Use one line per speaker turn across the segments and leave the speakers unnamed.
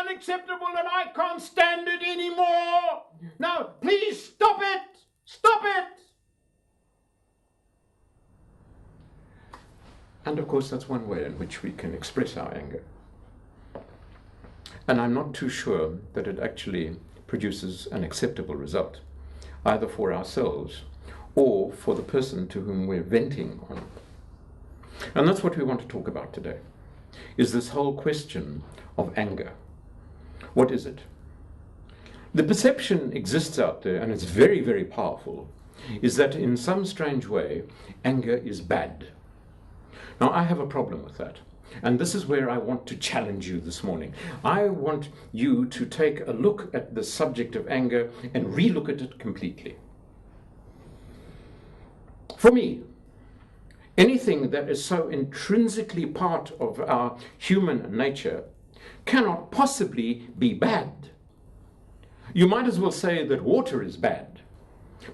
unacceptable and I can't stand it anymore. Now, please stop it. Stop it. And of course, that's one way in which we can express our anger. And I'm not too sure that it actually produces an acceptable result, either for ourselves or for the person to whom we're venting on. And that's what we want to talk about today, is this whole question of anger. What is it? The perception exists out there, and it's very, very powerful, is that in some strange way, anger is bad. Now, I have a problem with that. And this is where I want to challenge you this morning. I want you to take a look at the subject of anger and re-look at it completely. For me, anything that is so intrinsically part of our human nature cannot possibly be bad. You might as well say that water is bad,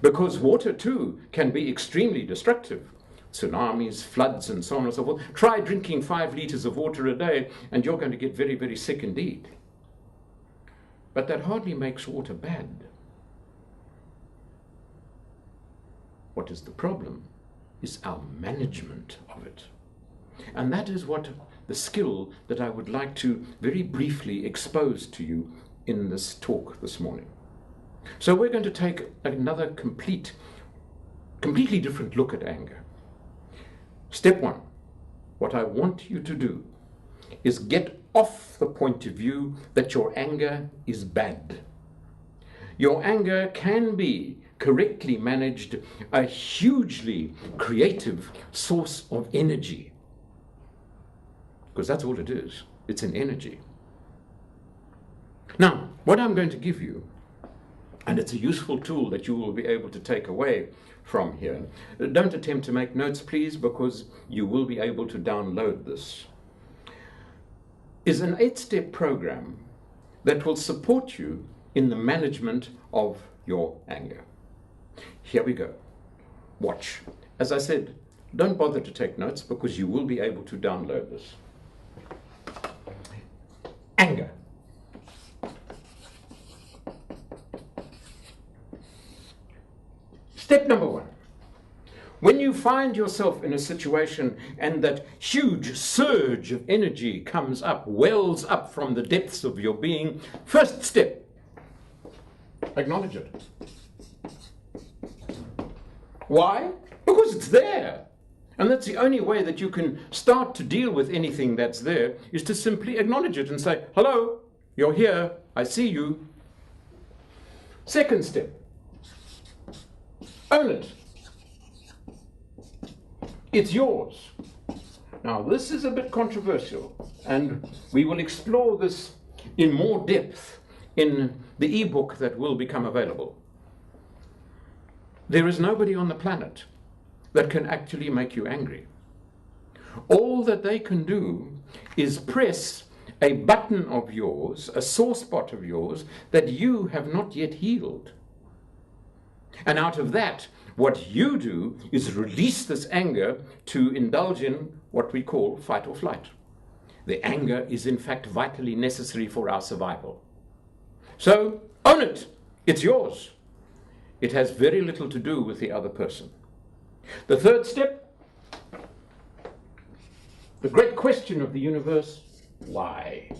because water too can be extremely destructive. Tsunamis, floods, and so on and so forth. Try drinking 5 liters of water a day and you're going to get very, very sick indeed. But that hardly makes water bad. What is the problem is our management of it. And that is what the skill that I would like to very briefly expose to you in this talk this morning. So we're going to take another completely different look at anger. Step 1, what I want you to do is get off the point of view that your anger is bad. Your anger can be correctly managed a hugely creative source of energy. Because that's all it is. It's an energy. Now, what I'm going to give you, and it's a useful tool that you will be able to take away from here. Don't attempt to make notes, please, because you will be able to download this. Is an 8-step program that will support you in the management of your anger. Here we go. Watch. As I said, don't bother to take notes because you will be able to download this. Anger. Step number 1. When you find yourself in a situation and that huge surge of energy comes up, wells up from the depths of your being, first step, acknowledge it. Why? Because it's there. And that's the only way that you can start to deal with anything that's there, is to simply acknowledge it and say, hello, you're here, I see you. Second step, own it. It's yours. Now, this is a bit controversial, and we will explore this in more depth in the ebook that will become available. There is nobody on the planet that can actually make you angry. All that they can do is press a button of yours, a sore spot of yours, that you have not yet healed. And out of that, what you do is release this anger to indulge in what we call fight or flight. The anger is in fact vitally necessary for our survival. So own it. It's yours. It has very little to do with the other person. The third step, the great question of the universe, why?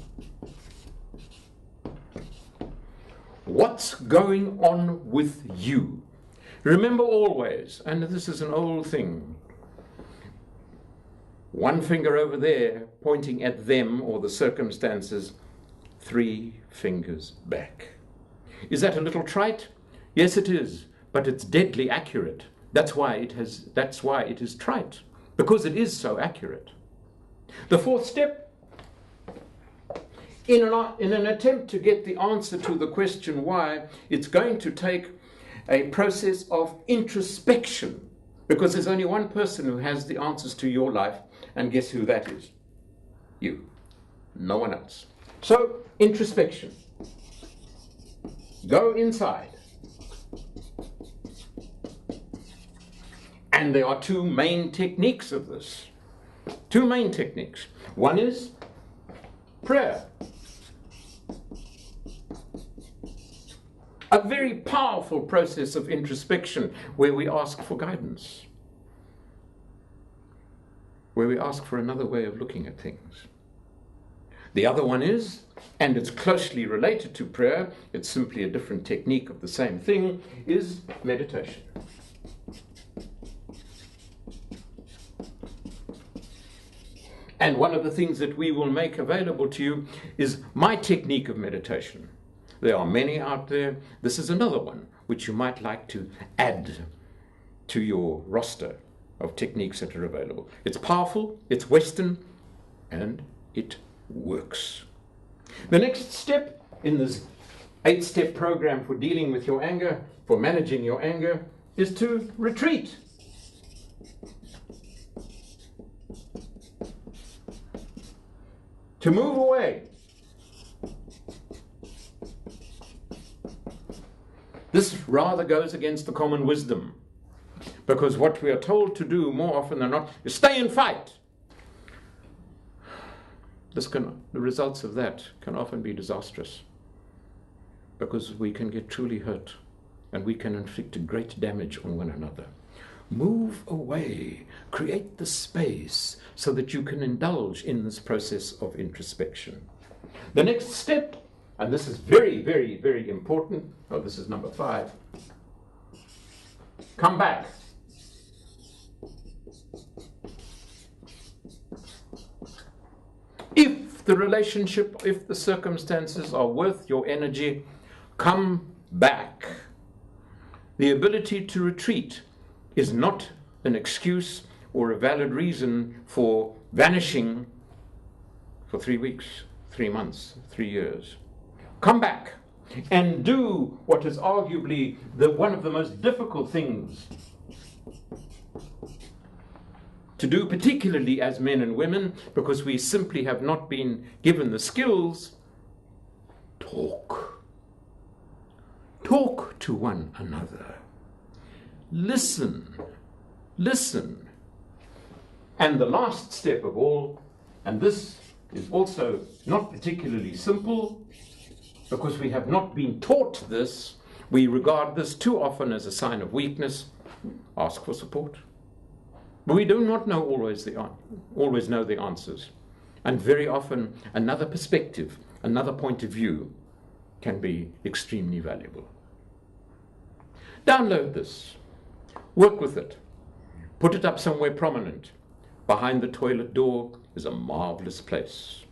What's going on with you? Remember always, and this is an old thing, one finger over there pointing at them or the circumstances, 3 fingers back. Is that a little trite? Yes, it is, but it's deadly accurate. That's why it is trite, because it is so accurate. The fourth step, in an attempt to get the answer to the question why, it's going to take a process of introspection, because there's only one person who has the answers to your life, and guess who that is? You. No one else. So, introspection. Go inside. And there are 2 main techniques of this. 2 main techniques. One is prayer. A very powerful process of introspection where we ask for guidance, where we ask for another way of looking at things. The other one is, and it's closely related to prayer, it's simply a different technique of the same thing, is meditation. And one of the things that we will make available to you is my technique of meditation. There are many out there. This is another one which you might like to add to your roster of techniques that are available. It's powerful, it's Western, and it works. The next step in this 8-step program for dealing with your anger, for managing your anger, is to retreat. To move away. This rather goes against the common wisdom, because what we are told to do more often than not is stay and fight. The results of that can often be disastrous, because we can get truly hurt and we can inflict great damage on one another. Move away, create the space so that you can indulge in this process of introspection. The next step, and this is very, very, very important, this is number 5, come back. If the relationship, if the circumstances are worth your energy, come back. The ability to retreat is not an excuse or a valid reason for vanishing for 3 weeks, 3 months, 3 years. Come back and do what is arguably one of the most difficult things to do, particularly as men and women, because we simply have not been given the skills. Talk. Talk to one another. Listen. Listen. And the last step of all, and this is also not particularly simple, because we have not been taught this, we regard this too often as a sign of weakness. Ask for support. But we do not always know the answers. And very often another perspective, another point of view can be extremely valuable. Download this. Work with it. Put it up somewhere prominent. Behind the toilet door is a marvelous place.